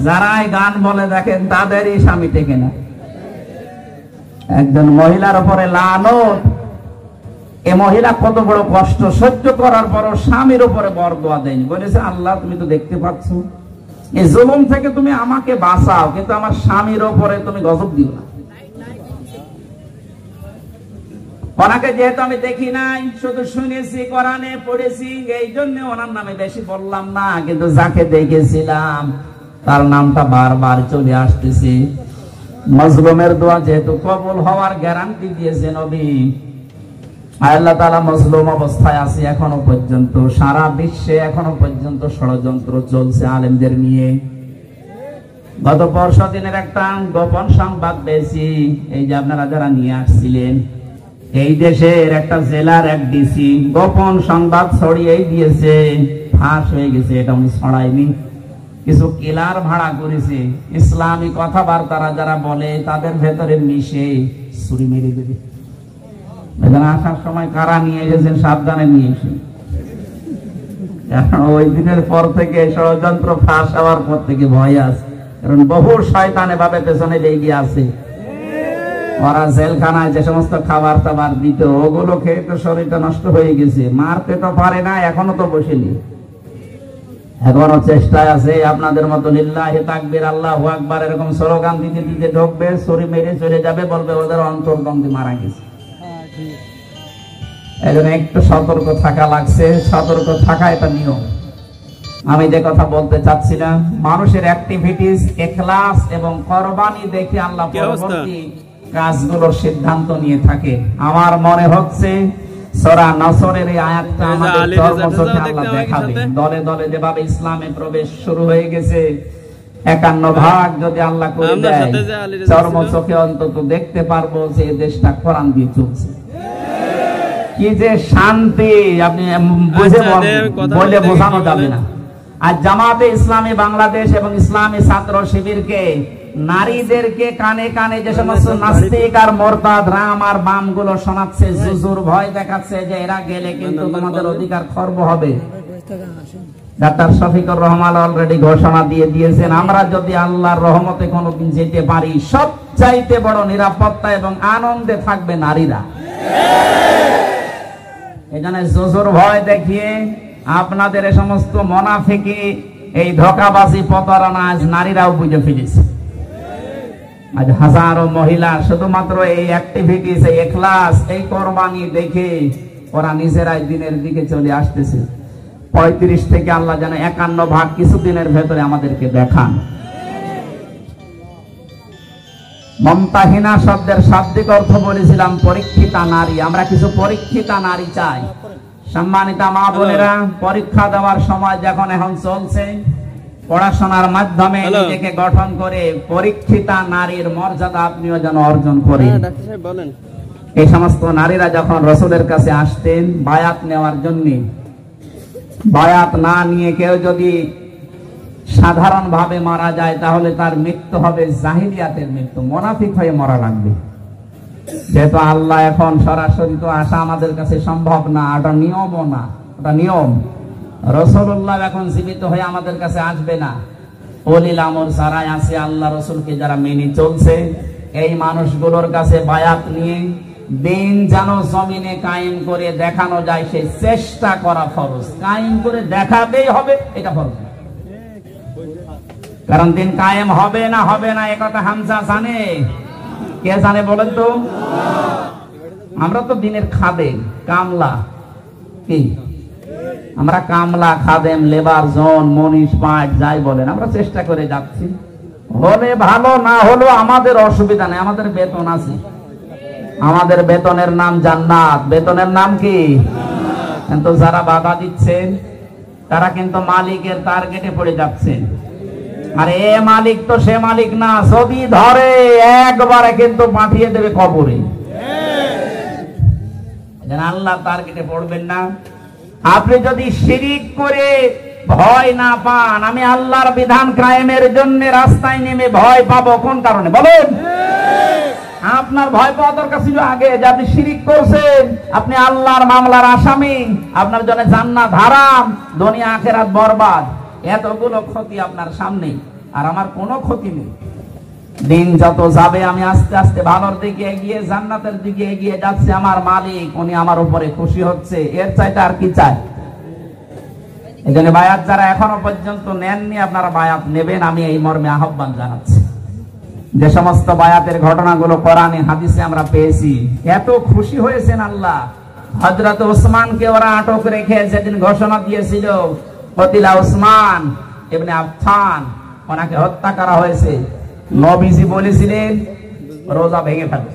যারাই গান বলে দেখেন তাদেরই স্বামী থেকে না। একজন মহিলার উপরে লানত, এ মহিলা কত বড় কষ্ট সহ্য করার পরও স্বামীর উপরে বরদোয়া দেয়নি, বলেছে আল্লাহ তুমি তো দেখতে পাচ্ছ, এই জুলুম থেকে তুমি আমাকে বাঁচাও, কিন্তু আমার স্বামীর উপরে তুমি গজব দিও না। ওনাকে যেহেতু আমি দেখি নাই, শুধু শুনেছি, কোরআনে পড়েছি, এই জন্য ওনার নামে বেশি বললাম না, কিন্তু যাকে দেখেছিলাম তার নামটা বারবার চলে আসতেছে। মজলুমের দোয়া যেহেতু কবুল হওয়ার গ্যারান্টি দিয়েছে নবী, আল্লাহ তাআলা মজলুম অবস্থায় আছে এখনো পর্যন্ত। সারা বিশ্বে এখনো পর্যন্ত ষড়যন্ত্র চলছে আলেমদের নিয়ে। গত পরশু দিনের একটা গোপন সংবাদ পেয়েছি, এই যে আপনারা যারা নিয়ে আসছিলেন, এই দেশের একটা জেলার এক ডিসি গোপন সংবাদ ছড়িয়ে দিয়েছে, ফাঁস হয়ে গেছে। এটা উনি ছড়ায়নি, কিছু কিলার ভাড়া করেছে, ইসলামী কথাবার্তারা যারা বলে তাদের ভেতরে মিশে ছুরি মেরে দেবে। আসার সময় কারা নিয়ে এসেছেন সাবধানে নিয়ে এসে, ওই দিনের পর থেকে ষড়যন্ত্র ফাঁস হওয়ার পর থেকে ভয় আছে, কারণ বহু শয়তানে ভাবে পেছনে লেগে আছে। ওরা জেলখানায় যে সমস্ত খাবার টাবার দিত, ওগুলো খেয়ে তো শরীরটা নষ্ট হয়ে গেছে, মারতে তো পারে না, এখনো তো বসেনি, এখনো চেষ্টায় আছে। আপনাদের মতো লিল্লাহি তাকবীর আল্লাহু আকবার এরকম স্লোগান দিতে দিতে ঢুকবে, ছুরি মেরে চলে যাবে, বলবে ওদের অন্তর্দ্বন্দ্বে মারা গেছে। এজন্য একটু সতর্ক থাকা লাগছে, সতর্ক থাকা এটা নিয়ম। আমি যে কথা বলতে চাচ্ছিলাম, মানুষের অ্যাক্টিভিটিস, ইখলাস এবং কুরবানি দেখে আল্লাহ পরবর্তী কাজগুলোর সিদ্ধান্ত নিয়ে থাকে। আমার মনে হচ্ছে সূরা নসরের এই আয়াতটা আমাদের চর্মচোখে আল্লাহ দেখাবে। দলে দলে যেভাবে ইসলামে প্রবেশ শুরু হয়ে গেছে, 51 ভাগ যদি আল্লাহ করে দেয়, চর্মচোখে অন্তত দেখতে পারবো যে এই দেশটা কোরআন দিয়ে চলছে। কি যে শান্তি, আপনি বুঝে বলে বোঝানো যাবে না। আর জামাতে ইসলামী বাংলাদেশ এবং ইসলামী ছাত্র শিবিরকে, নারীদেরকে কানে কানে যে সমস্ত নাস্তিক আর মোরতাদ রাম আর বাম গুলো শোনাচ্ছে, জুজুর ভয় দেখাচ্ছে যে এরা গেলে কিন্তু তোমাদের অধিকার খর্ব হবে। ডাক্তার শফিকুর রহমান অলরেডি ঘোষণা দিয়ে দিয়েছেন, আমরা যদি আল্লাহর রহমতে কোনোদিন যেতে পারি, সবচাইতে বড় নিরাপত্তা এবং আনন্দে থাকবে নারীরা। এখানে জুজুর ভয় দেখিয়ে আপনাদের এই সমস্ত মুনাফিকি, এই ধোঁকাবাজি প্রতারণা আজ নারীরাও বুঝে ফেলেছে। আজ হাজারো মহিলা শুধুমাত্র এই অ্যাক্টিভিটিস, এই ইখলাস, এই কোরবানি দেখে ওরা নিজেরাই দিনের দিকে চলে আসতেছে। 35 থেকে আল্লাহ যেন 51 ভাগ কিছুদিনের ভেতরে আমাদেরকে দেখান। মমতাহিনা শব্দের শাব্দিক অর্থ বলেছিলাম পরীক্ষিতা নারী। আমরা কিছু পরীক্ষিতা নারী চাই। সম্মানিতা মা বোনেরা, পরীক্ষা দেওয়ার সময় যখন এখন চলছে, পড়াশোনার মাধ্যমে নিজেকে গঠন করে পরীক্ষিতা নারীর মর্যাদা আপনিও যেন অর্জন করেন। এই সমস্ত নারীরা যখন রাসূলের কাছে আসতেন বায়াত নেওয়ার জন্য, বায়াত না নিয়ে কেউ যদি সাধারণ ভাবে মারা যায় তাহলে তার মৃত্যু হবে জাহিলিয়াতের মৃত্যু, মুনাফিক হয়ে মরা লাগবে। যেহেতু আল্লাহ এখন সরাসরি তো আসা আমাদের কাছে সম্ভব না, এটা নিয়মও না, এটা নিয়ম। রাসূলুল্লাহ এখন জীবিত হয়ে আমাদের কাছে আসবে না। ওলিল আমর যারাই আছে, আল্লাহ রাসূলকে যারা মেনে চলছে, এই মানুষগুলোর কাছে বায়াত নিয়ে দিন যেন জমিনে কায়েম করে দেখানো যায়, সেই চেষ্টা করা ফরজ। কায়েম করে দেখাতেই হবে, এটা ফরজ। কারণ দিন কায়েম হবে না এ কথা হামজা জানে? কে জানে বলেন তো? আমরা তো দিনের খাদেম, কামলা। কি আমরা? কামলা, খাদেম, লেবার, জন, মনীষ, পাট, যাই বলেন, আমরা চেষ্টা করে যাচ্ছি। হলে ভালো, না হলেও আমাদের অসুবিধা নেই, আমাদের বেতন আছে। আমাদের বেতনের নাম জান্নাত। বেতনের নাম কি? কিন্তু যারা বাধা দিচ্ছেন তারা কিন্তু মালিকের টার্গেটে পড়ে যাচ্ছেন। আর এ মালিক তো সে মালিক না, যদি ধরে একবারে কিন্তু পাঠিয়ে দেবে কবরে। আল্লাহ টার্গেটে পড়বেন না। আপনি যদি শিরিক করে ভয় না পান, আমি আল্লাহর বিধান কায়েমের জন্য রাস্তায় নেমে ভয় পাবো কোন কারণে বলেন? আপনার ভয় পাওয়া দরকার ছিল আগে, যে আপনি শিরিক করছেন, আপনি আল্লাহর মামলার আসামি, আপনার জন্য জান্নাত হারাম, দুনিয়া আখিরাত বরবাদ। এতগুলো ক্ষতি আপনার সামনে, আর আমার কোনো ক্ষতি নেই। দিন যত যাবে আমি আস্তে আস্তে ভালোর দিকে এগিয়ে, জান্নাতের দিকে এগিয়ে যাচ্ছে। আমার মালিক, উনি আমার উপরে খুশি হচ্ছে। এর চাইতে আর কি চাই? এজন্য বায়াত যারা এখনো পর্যন্ত নেননি, আপনারা বায়াত নেবেন, আমি এই মর্মে আহ্বান জানাচ্ছি। যে সমস্ত বায়াতের ঘটনাগুলো কোরআনে হাদিসে আমরা পেয়েছি, এত খুশি হয়েছেন আল্লাহ। হযরত ওসমানকে ওরা আটক রেখে যেদিন ঘোষণা দিয়েছিল কতিলা ওসমান ইবনে আফফান, ওনাকে হত্যা করা হয়েছে, নবীজি বলেছিলেন রোজা ভেঙে ফেলো।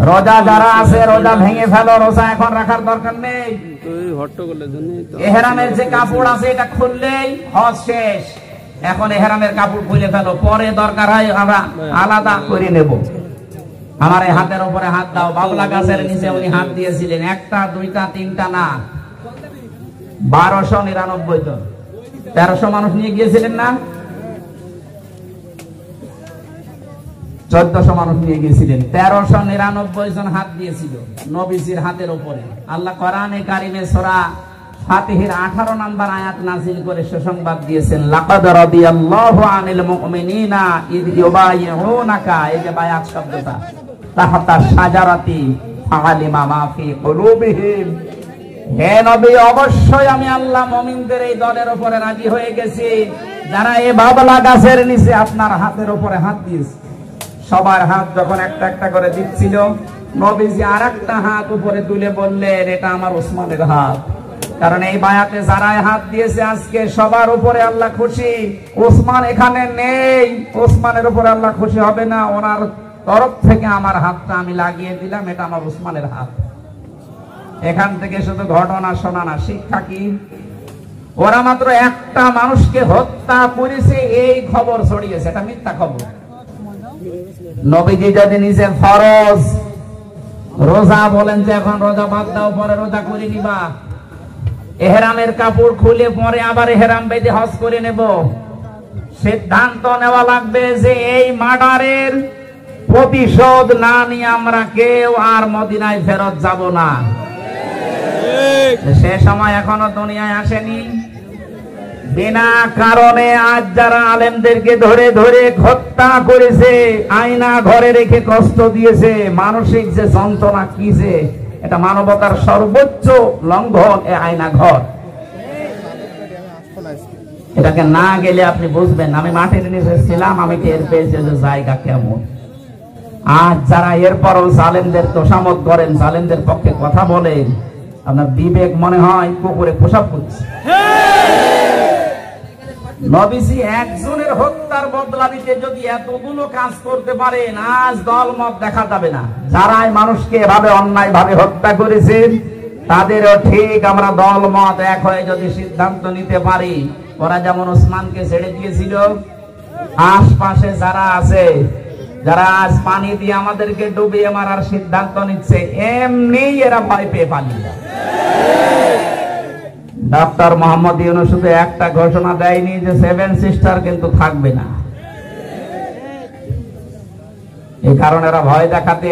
রোজা যারা আছে রোজা ভেঙে ফেলো, রোজা এখন রাখার দরকার নেই। ইহরামের যে কাপড় আছে এটা খুললেই হজ শেষ। এখন ইহরামের কাপড় খুলে ফেলো, পরে দরকার হয় আমরা আলাদা করে নেব। আমার এই হাতের উপরে হাত দাও। বাবলা গাছের নিচে উনি হাত দিয়েছিলেন, একটা দুইটা তিনটা না, 1299 জন। 1300 মানুষ নিয়ে গিয়েছিলেন না? 1400 মানুষ নিয়ে গিয়েছিলেন, 1399 জন হাত দিয়েছিল নবীজির হাতের উপরে। আল্লাহ কোরআনে কারিমে সূরা ফাতিহার 18 নম্বর আয়াত নাযিল করে সুসংবাদ দিয়েছেন, লাকাদ রাদিয়াল্লাহু আনিল মুমিনিনা ইয ইউবাইউনাকা। এই যে বায়াত শব্দটা, তাহতা শাজারাতি ফাআলিমা মা ফি কুলুবিহিম। হে নবী, অবশ্যই আমি আল্লাহ মুমিনদের এই দলের উপরে রাজি হয়ে গেছি যারা এই বাবলা গাছের নিচে আপনার হাতের উপরে হাত দিয়েছে। সবার হাত যখন একটা একটা করে দিচ্ছিল, নবীজি আরেকটা হাত উপরে তুলে বললেন, এটা আমার ওসমানের হাত। কারণ এই বায়াতে যারাই হাত দিয়েছে আজকে সবার উপরে আল্লাহ খুশি। ওসমান এখানে নেই, ওসমানের উপরে আল্লাহ খুশি হবে না, ওনার তরফ থেকে আমার হাতটা আমি লাগিয়ে দিলাম, এটা আমার উসমানের হাত। এখান থেকে শুধু ঘটনা শোনা না, শিক্ষা কি? ওরা মাত্র একটা মানুষকে হত্যা করেছে এই খবর ছড়িয়েছে, এটা মিথ্যা খবর। নবীজি যদি নিজে ফরজ রোজা বলেন যে এখন রোজা বাদ দাও, পরে রোজা করে নিবা, এহরামের কাপড় খুলে পরে আবার এহরাম বেঁধে হজ করে নেব, সিদ্ধান্ত নেওয়া লাগবে যে এই মার্ডারের প্রতিশোধ না নিয়ে আমরা কেউ আর মদিনায় ফেরত যাব না। সে সময় এখনো দুনিয়ায় আসেনি। বিনা কারণে আজ যারা আলেমদেরকে ধরে ধরে হত্যা করেছে, আয়না ঘরে রেখে কষ্ট দিয়েছে, মানসিক যে যন্ত্রণা কি যে, এটা মানবতার সর্বোচ্চ লঙ্ঘন। এই আয়না ঘর, এটাকে না গেলে আপনি বুঝবেন। আমি মাঠের নিচে ছিলাম, আমি টের পেয়েছি যে জায়গা কেমন। আজ যারা এরপরও জালেমদের তোষামত করেন, জালেমদের পক্ষে কথা বলেন, আপনার বিবেক মনে হয় কুকুরে পোশাক করছে। নবীজি একজনের হত্যার বদলা দিতে যদি এতগুলো কাজ করতে পারেন, আজ দলমত দেখা যাবে না। যারাই মানুষকে এভাবে অন্যায় ভাবে হত্যা করেছেন, তাদেরও ঠিক আমরা দলমত এক হয়ে যদি সিদ্ধান্ত নিতে পারি, ওরা যেমন ওসমানকে ছেড়ে দিয়েছিল, আশপাশে যারা আছে, যারা আজ পানি দিয়ে আমাদেরকে ডুবিয়ে মারার সিদ্ধান্ত নিচ্ছে, এমনি এরা ভয় পেয়ে পালিয়ে যায়। ডক্টর মোহাম্মদ ইউনূস শুধু একটা ঘোষণা দেয়নি যে 7 সিস্টার কিন্তু থাকবে না। এই কারণে এরা ভয় দেখাতে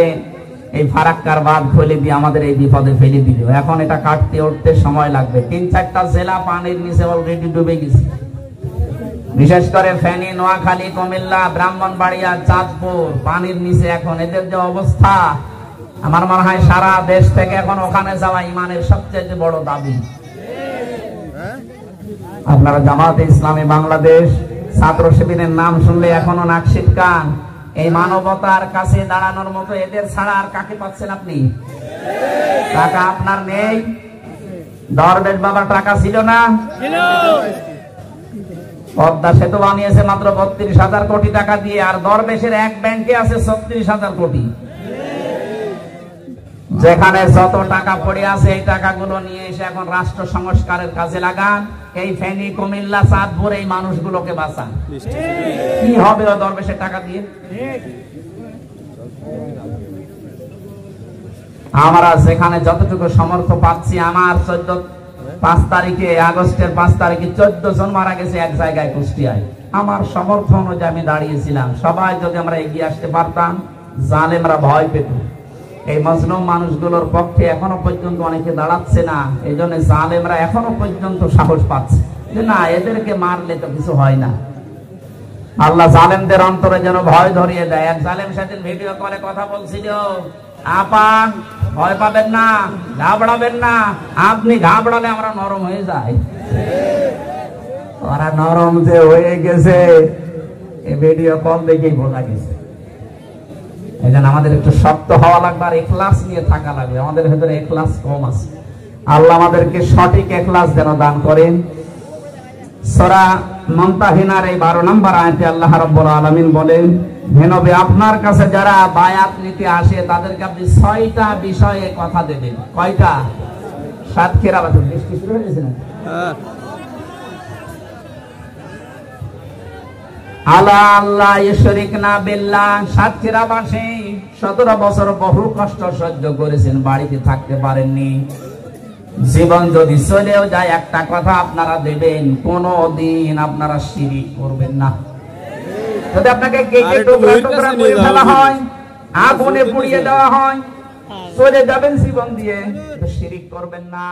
এই ফারাক্কার বাঁধ খুলে দিয়ে আমাদের এই বিপদে ফেলে দিল। এখন এটা কাটতে উঠতে সময় লাগবে। 3-4টা জেলা পানির নিচে অলরেডি ডুবে গেছে, বিশেষ করে ফেনী, নোয়াখালী, কুমিল্লা, ব্রাহ্মণবাড়িয়া, চাঁদপুর পানির নিচে। এখন এদের যে অবস্থা, আমার মনে হয় সারা দেশ থেকে এখন ওখানে যাওয়া ইমানের সবচেয়ে বড় দাবি। আপনারা জামাতে ইসলামী বাংলাদেশ ছাত্র শিবিরের নাম শুনলে এখনো নাক সিটকান। এই মানবতার কাছে দাঁড়ানোর মতো এদের ছাড়া আর কাকে পাচ্ছেন আপনি? টাকা আপনার নেই? দরবেশ বাবার টাকা ছিল না? পদ্মা সেতু বানিয়েছে মাত্র 32,000 কোটি টাকা দিয়ে, আর দরবেশের এক ব্যাংকে আছে 36,000 কোটি। যেখানে যত টাকা পড়ে আছে, এই টাকাগুলো নিয়ে এসে এখন রাষ্ট্র সংস্কারের কাজে লাগান। এই ফেনী, কুমিল্লা, চাঁদপুর এই মানুষগুলোকে বাঁচান। কি হবে ও দরবেশের টাকা দিয়ে? আমরা যেখানে যতটুকু সমর্থ পাচ্ছি, আমার 5 তারিখে, আগস্টের 5 তারিখে 14 জন মারা গেছে এক জায়গায় কুষ্টিয়ায়। আমার সমর্থ অনুযায়ী আমি দাঁড়িয়েছিলাম। সবাই যদি আমরা এগিয়ে আসতে পারতাম, জালেমরা ভয় পেত। এই মজলুম মানুষগুলোর পক্ষে এখনো পর্যন্ত অনেকে দাঁড়াচ্ছে না। এই জন্য জালেমরা এখনো পর্যন্ত সাহস পাচ্ছে যে না, এদেরকে মারলে তো কিছু হয় না। আল্লাহ জালেমদের অন্তরে যেন ভয় ধরিয়ে দেয়। এক জালেম সেদিন ভিডিও কলে কথা বলছিল, আপা ভয় পাবেন না, ঘাবড়াবেন না, আপনি ঘাবড়ালে আমরা নরম হয়ে যাই। ওরা নরম যে হয়ে গেছে, এই ভিডিও কল দেখেই বোঝা গেছে। এই জন্য আমাদের একটু শক্ত হওয়া লাগবে, আর ইখলাস নিয়ে থাকা লাগবে। আমাদের ভেতরে ইখলাস কম আছে। আল্লাহ আমাদেরকে সঠিক ইখলাস যেন দান করেন। সূরা মুমতাহিনার এই 12 নম্বর আয়াতে আল্লাহ রাব্বুল আলামিন বলেন, হে নবী, আপনার কাছে যারা বায়াত নিতে আসে তাদেরকে আপনি 6টা বিষয়ে কথা দেবেন। কয়টা? সাতক্ষীরা বাজে বৃষ্টি শুরু হয়ে গেছে না? আল্লাহ আল্লাহ ইশরিকনা বিল্লাহ। সাতক্ষীরাবাসী 17 বছর বহু কষ্ট সহ্য করেছেন, বাড়িতে থাকতে পারেননি। জীবন যদি চলেও যায়, একটা কথা আপনারা দেবেন, কোনদিন আপনারা শিরিক করবেন না। যদি আপনাকে কেটে টুকরা টুকরা করে ফেলা হয়, আগুনে পুড়িয়ে দেওয়া হয়, চলে যাবেন জীবন দিয়ে, শিরিক করবেন না।